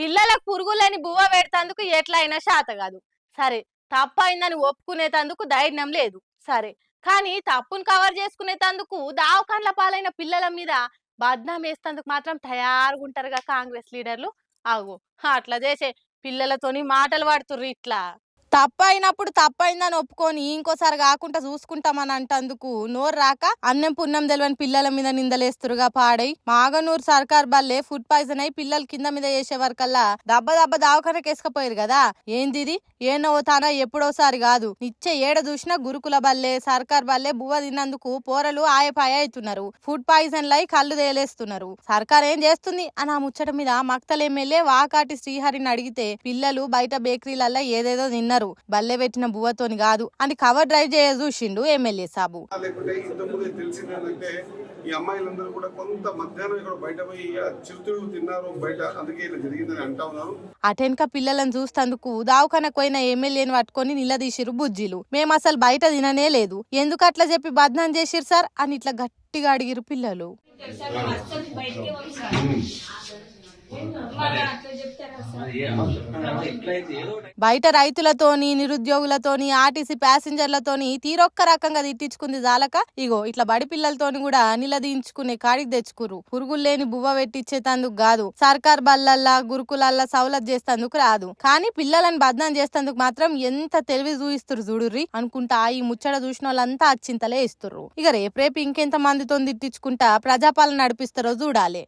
పిల్లలకు పురుగులని బువ్వ పెడతందుకు ఎట్లయినా శాత కాదు. సరే, తప్పైందని ఒప్పుకునేటందుకు ధైర్యం లేదు. సరే, కానీ తప్పును కవర్ చేసుకునేటందుకు దావకాండ్ల పాలైన పిల్లల మీద బద్నాం వేస్తందుకు మాత్రం తయారుగుంటారుగా కాంగ్రెస్ లీడర్లు. ఆగు, అట్లా చేసే పిల్లలతోని మాటలు పడుతుర్రు ఇట్లా. తప్పైనప్పుడు తప్పైందని ఒప్పుకొని ఇంకోసారి కాకుండా చూసుకుంటామని అంటందుకు నోరు రాక అన్నం పున్నం తెలియని పిల్లల మీద నిందలేస్తురుగా పాడై. మాగనూరు సర్కార్ బల్లే ఫుడ్ పాయిజన్ అయి పిల్లలు కింద మీద చేసే వరకల్లా దెబ్బ దెబ్బ దావకానకి వేసుకపోయారు కదా. ఏందిది ఏనో తానా ఎప్పుడోసారి కాదు, నిచ్చే ఏడ చూసినా గురుకుల బల్లే సర్కార్ బల్లే బువ్వ తిన్నందుకు పోరలు ఆయపాయ అవుతున్నారు. ఫుడ్ పాయిజన్ లై కళ్ళు తేలేస్తున్నారు. సర్కార్ ఏం చేస్తుంది అని ఆ ముచ్చట మీద మక్తల్ ఎమ్మెల్యే వాకాటి శ్రీహరిని అడిగితే పిల్లలు బయట బేకరీలల్లా ఏదేదో తిన్నారు, బల్లె పెట్టిన బువ్వతోని కాదు అని కవర్ డ్రైవ్ చేయ చూసిండు ఎమ్మెల్యే సాబు. ఈ అమ్మాయిలందరూ కూడా కొంత మధ్యాహ్నం ఇక్కడ బయట పోయి చిరుతిళ్ళు తిన్నారు బయట, అందుకే ఇలా జరిగిందని అంటా ఉన్నారు. అటెన్క పిల్లలను చూస్తందుకు దావఖానకు పోయిన ఎమ్మెల్యేని పట్టుకొని నిలదీసిరు బుజ్జిలు. మేము అసలు బయట తిననే లేదు, ఎందుకు అట్లా చెప్పి బద్నాం చేసిరు సార్ అని ఇట్లా గట్టిగా అడిగిరు పిల్లలు. బయట రైతులతోని నిరుద్యోగులతోని ఆర్టీసీ ప్యాసింజర్లతోని తీరొక్క రకంగా తిట్టించుకుంది జాలక ఇగో ఇట్లా బడి పిల్లలతోని కూడా నిలదీయించుకునే కాడికి తెచ్చుకురు. పురుగులు లేని బువ్వ పెట్టించేతందుకు కాదు, సర్కార్ బల్లల్లా గురుకులల్లా సౌలత్ చేస్తేందుకు రాదు, కానీ పిల్లలను బద్నాం చేస్తేందుకు మాత్రం ఎంత తెలివి చూయిస్తురు చూడుర్రి అనుకుంటా ఈ ముచ్చట చూసిన వాళ్ళంతా అచ్చింతలే ఇస్తుర్రు. ఇక రేపు ఇంకెంత మందితో తిట్టించుకుంటా ప్రజాపాలన నడిపిస్తారో చూడాలి.